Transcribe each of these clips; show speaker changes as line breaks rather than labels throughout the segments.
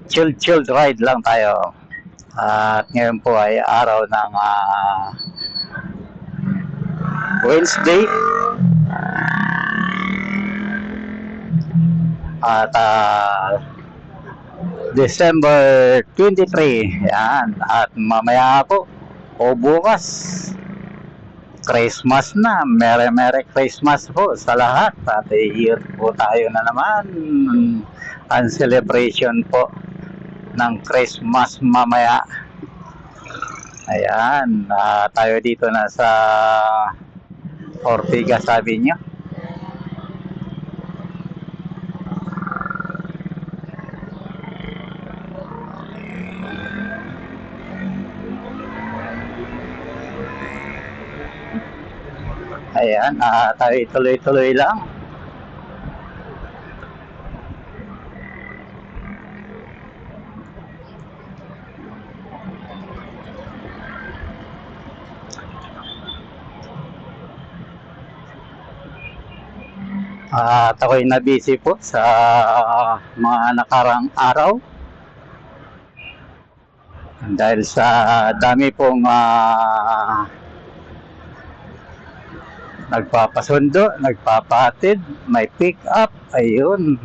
chill ride lang tayo. At ngayon po ay araw ng Wednesday. At December 23. Yan. At mamaya po o bukas Christmas na. Merry Christmas po sa lahat. At year po tayo na naman ang celebration po ng Christmas mamaya. Ayan, tayo dito na sa Ortigas Avenue. Ayan, tayo tuloy-tuloy lang. At ako'y na-busy po sa mga nakarang araw dahil sa dami pong nagpapasundo, nagpapatid, may pick up, ayun.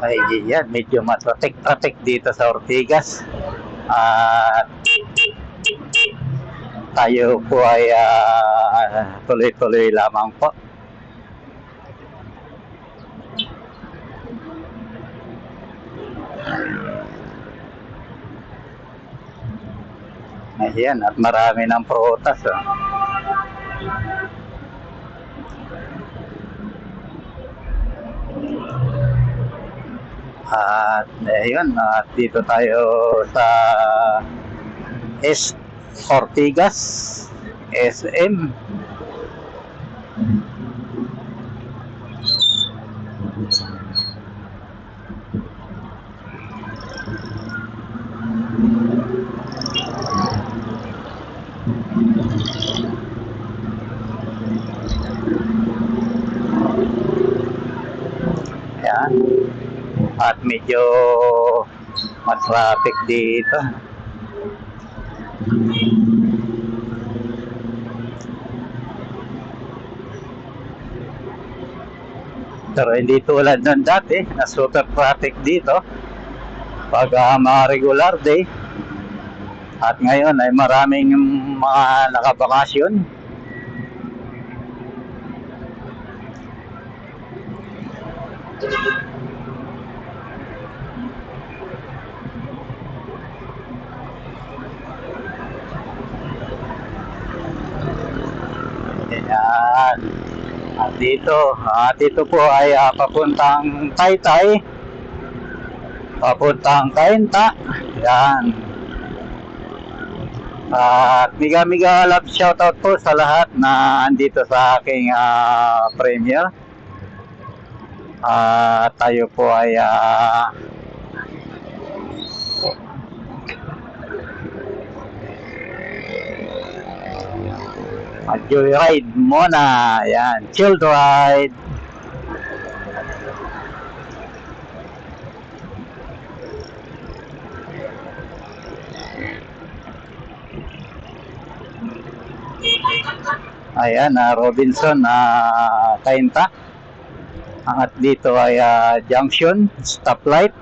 Ay, yan, medyo matraffic dito sa Ortigas. At tayo po ay tuloy-tuloy lamang po. Ayan, at marami ng prutas. At ayun, dito tayo sa Ortigas SM. Ayan. At medyo matraffic dito. Pero hindi tulad nun dati na super traffic dito pag mga regular day. At ngayon ay maraming mga nakabakasyon. Ayan. At dito po ay papuntang Taytay, papuntang Cainta. Ayan. At miga love shoutout po sa lahat na andito sa aking premiere. Tayo po ay joyride muna. Ayan, chill ride. Ayan, Robinson, Cainta. At dito ay junction, stoplight.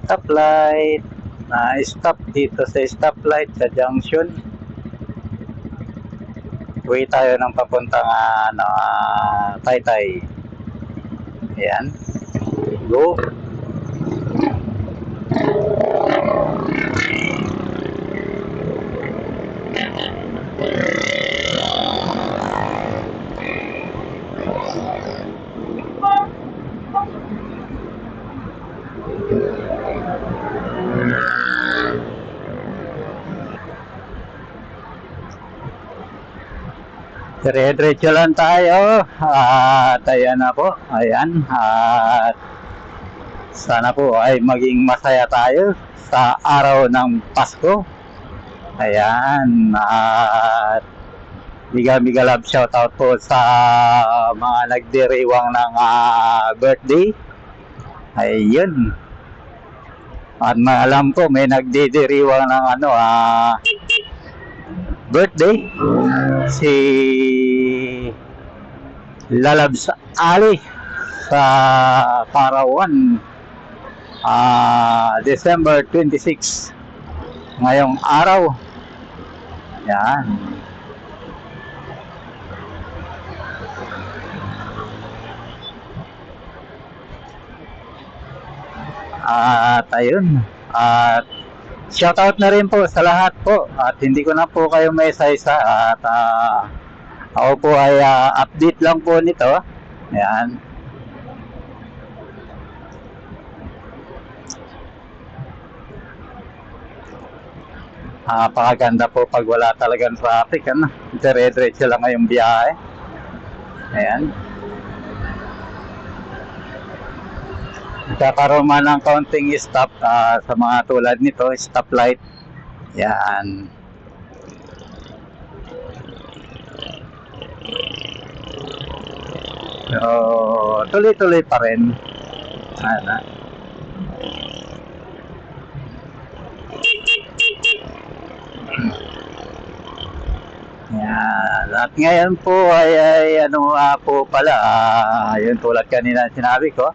Stoplight. Stop dito sa stoplight sa junction. Uwi tayo ng papuntang Taytay. Ayan. Go. Dire-diretso lang tayo. At ayan na po. Ayan. At sana po ay maging masaya tayo sa araw ng Pasko. Ayan. At miga love shoutout po sa mga nagdiriwang ng birthday. Ayun. At alam ko may nagdidiriwang ng birthday. Si Lalabs Ali sa Parawan. December 26. Ngayong araw. Yan. At ayun. At shoutout na rin po sa lahat po. At hindi ko na po kayo may isa-isa. At ako po ay update lang po nito. Ayan. Pakaganda po pag wala talagang traffic. Dire-diretso lang ngayong biyahe. Ayan. Nagkakaroon man ng counting stop sa mga tulad nito, stoplight. Yan. So, tuloy-tuloy pa rin. Yan. At ngayon po ay po pala, yun tulad kanina sinabi ko,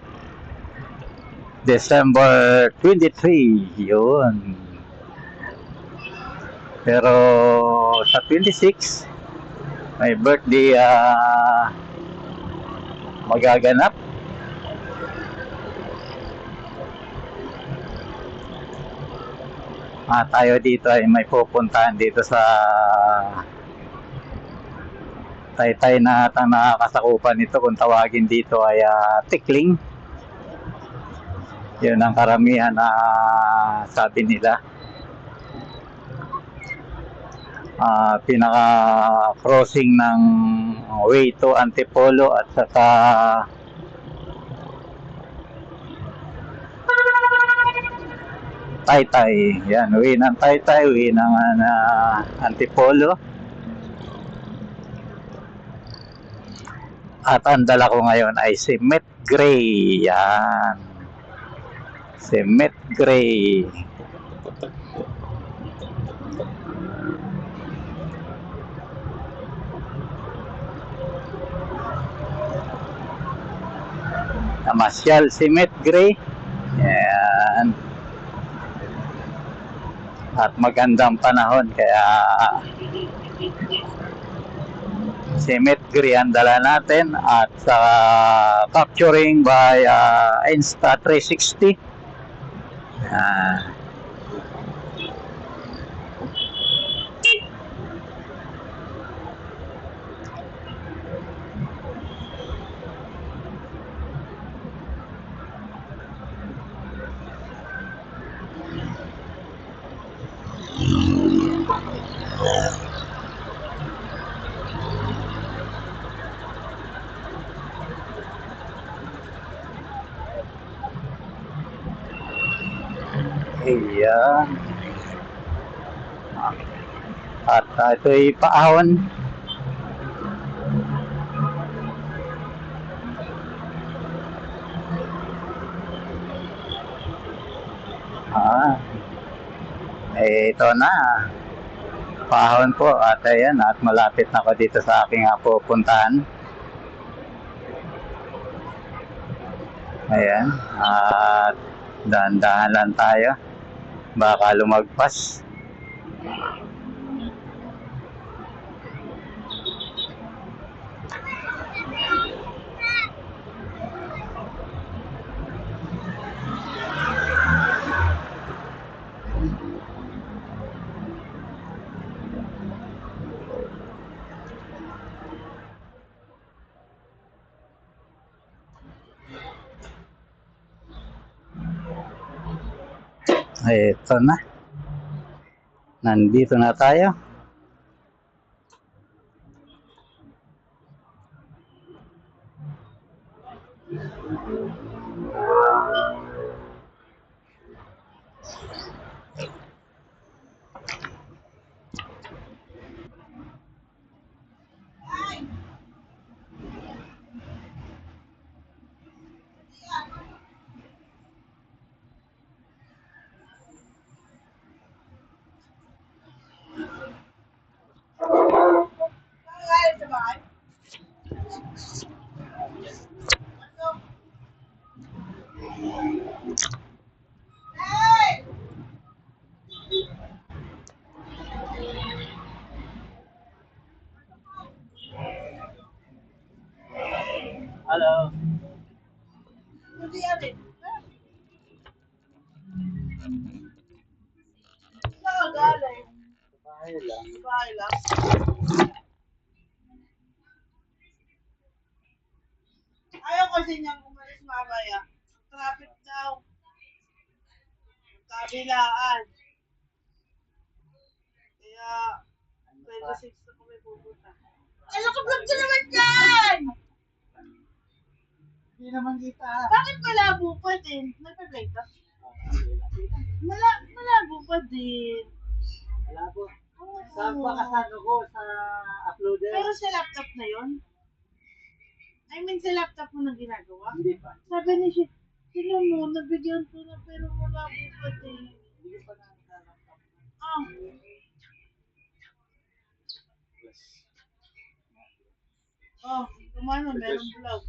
December 23, yun. Pero sa 26, may birthday magaganap. Tayo dito ay may pupuntahan dito sa Taytay na nakakasakupan nito, kung tawagin dito ay Tikling. Yun ang karamihan na sabi nila. Pinaka crossing ng way to Antipolo at saka Taytay. Yan, way ng Taytay, way ng Antipolo. At ang dala ko ngayon ay si Met Gray. Yan. Si Met Gray. Namasyal si Met Gray. Yan. At magandang panahon kaya si Met Gray ang dala natin at sa capturing by Insta360. Ayan. At ito'y paahon. Ito na. Paahon po. At ayan, at malapit na ako dito sa aking pupuntahan. Ayan. At dahan-dahan lang tayo. Baka lumagpas. Ito na. Nandito na tayo. Hello.
Hindi yan eh. Saan ka galing?
Bahay lang.
Bahay lang. Ayaw kasi niyang umalis mamaya. Traffic daw. Kabilaan. Kaya, 26 na kami pupunta. Ay, nakablog ka naman dyan!
Hindi naman kita.
Bakit malabo pa din? Nagpa-play ka? Malabo pa din.
Wala po.
Oo.
Saan ba kasano ko? Sa uploader?
Pero sa laptop na yon? I mean, sa laptop mo na ginagawa?
Hindi pa.
Sabi ni siya, sila mo, nabigyan ko na pero malabo pa din.
Hindi pa na.
Ah. Oh, kumano, meron vlog.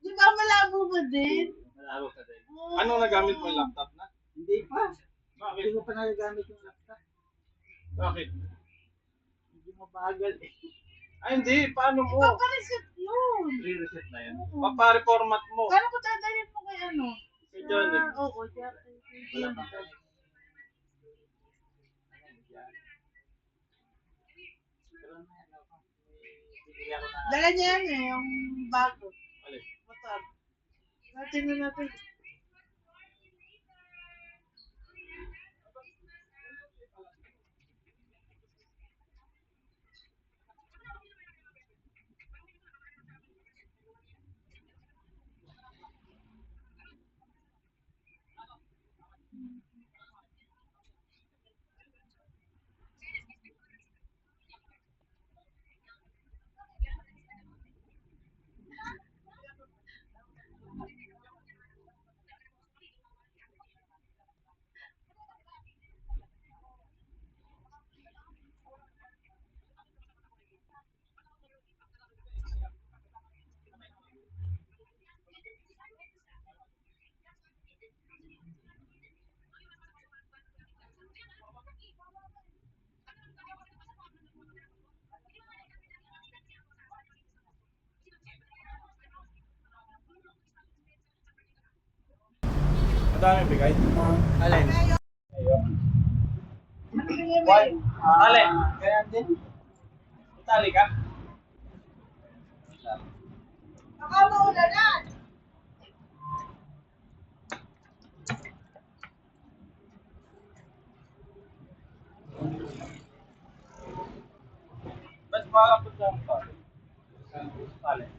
Di ba malabo ba din?
Malabo ka din.
Oo.
Anong nagamit mo yung laptop na?
Hindi pa.
Bakit?
Hindi ko pa nagagamit yung laptop.
Bakit?
Hindi mabagal eh.
Ay, hindi. Paano mo?
Ipapareset yun.
Re-reset na yan.
Oo.
Papareformat mo.
Paano ko dadalhin mo kay ano?
Kay Johnny.
Oo, kaya
Wala pa.
dala niya yan eh, yung bago.
Alin?
Motor. Natin na natin.
Madami bigay.
Alin?
Why? Alin?
Kaya din.
Itali ka?
Baka maulanan.
Ba't parang po siya pa? Alin?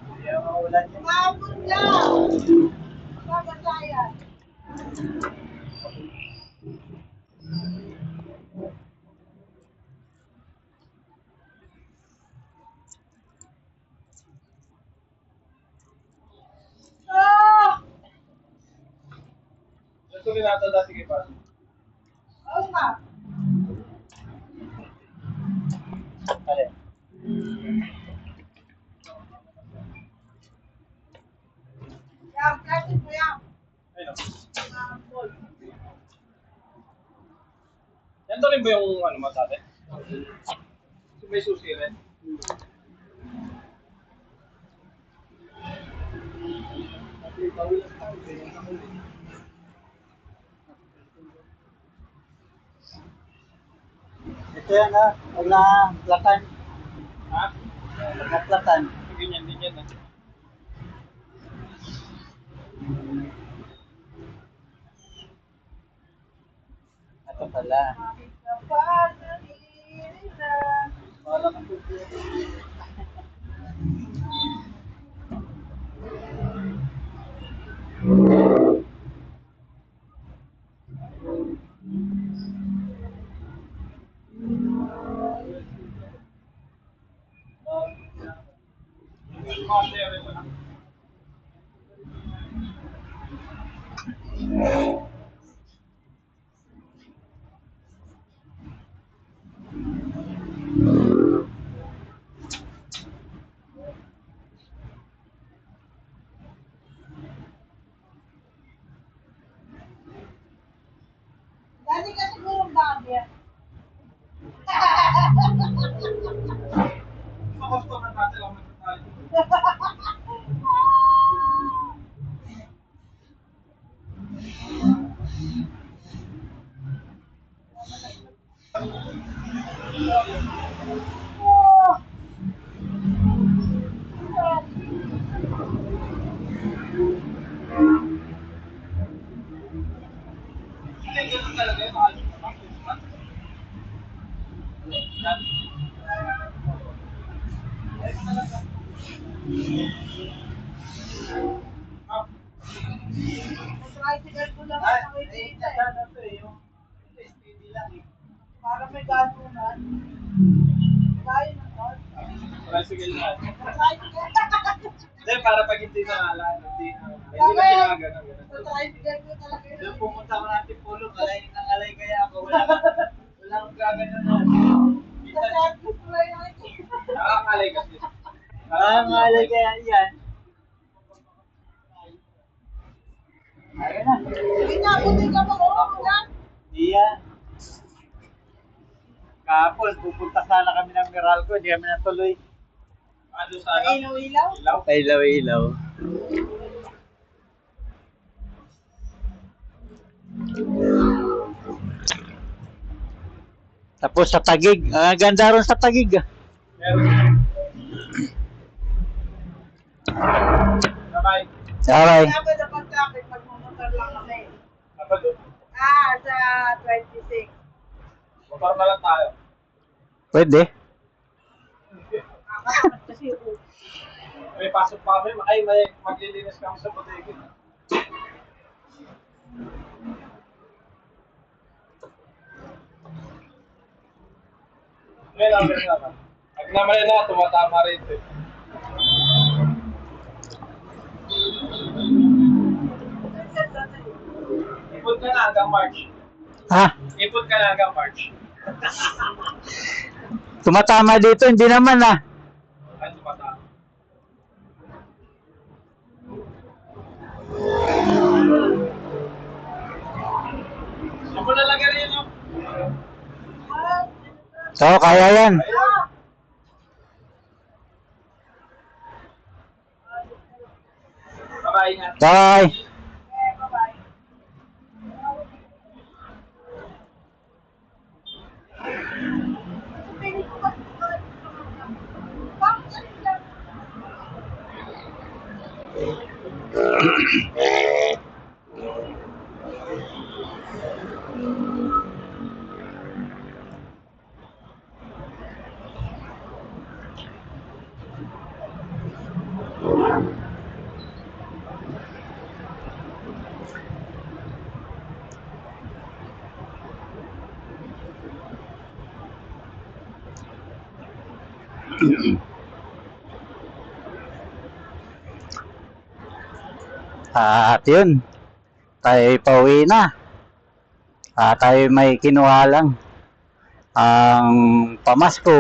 Hindi ako maulan yan.
Maabot lang. Babatayan. Ah!
Ito ginata dati kay Paz.
Oo nga.
Alin?
Yan, plastic mo yan.
Ayun.
Ball.
Yan to rin ba yung ano mo dati? May susi rin.
Ito yan ha. Huwag na platan.
Ha?
Huwag na platan.
Ganyan din yan ah.
Ito pala.
Kapag nanginginig
Wala ka po.
Dati ka siguro babi.
Sa customer natin lang tayo. Hindi, ganun talaga yun.
Tricycle ko lang ang nakikita eh. Para may ganunan. Kaya na to.
Tricycle na.
Tricycle.
Hindi, para pag hindi na alam, hindi na ginagawa ganun.
Sa tricycle ko talaga yun.
Doon pumunta ko natin pulo, alay ng alay kaya ako. Wala akong gagano na.
Sa service ko lang yun.
Nakakalay kasi.
Ang alay kaya yan. Ayun na.
Sige na, buti ka mo. Yan.
Iyan. Kahapon, pupunta sana kami ng Meralco, hindi kami natuloy.
Ano
Sa
sana?
ilaw-ilaw.
Ilaw?
Ilaw-ilaw.
Tapos sa Tagig, ganda ron sa Tagig.
Meron. Bye-bye.
Alright.
Kaya ba dapat traffic magmumotor lang kami?
Dapat doon.
Sa 26.
Motor na lang tayo.
Pwede.
Kasi
May pasok pa kami. Ay, may maglilinis kami sa bodega. Ngayon, naman. Pag naman na, tumatama rin ito. Ipon ka na hanggang March.
Ha?
Ipon ka na hanggang March.
Tumatama dito, hindi naman ah.
Ay, tumatama. Saan mo nalagay rin yun?
So, kaya yan.
Ayun. Bye-bye nga.
Bye. At yun, tayo pauwi na. Tayo may kinuha lang ang pamasko.